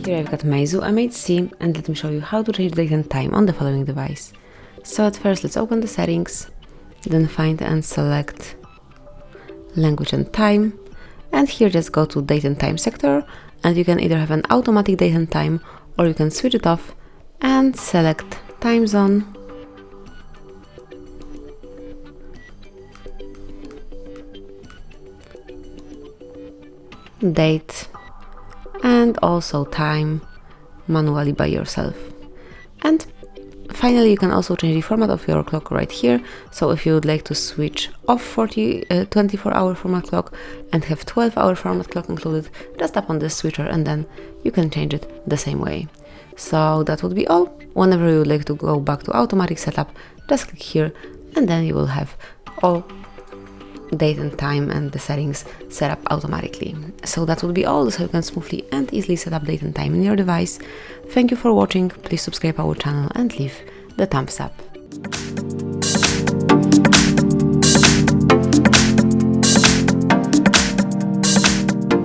Here I've got MEIZU M8C, and let me show you how to change date and time on the following device. So at first let's open the settings, then find and select language and time, and here just go to date and time sector, and you can either have an automatic date and time or you can switch it off and select time zone, date, and also time manually by yourself. And finally, you can also change the format of your clock right here. So if you would like to switch off 24-hour format clock and have 12-hour format clock included, just tap on this switcher and then you can change it the same way. So that would be all. Whenever you would like to go back to automatic setup, just click here and then you will have all date and time and the settings set up automatically. So that would be all, so you can smoothly and easily set up date and time in your device. Thank you for watching, please subscribe our channel and leave the thumbs up.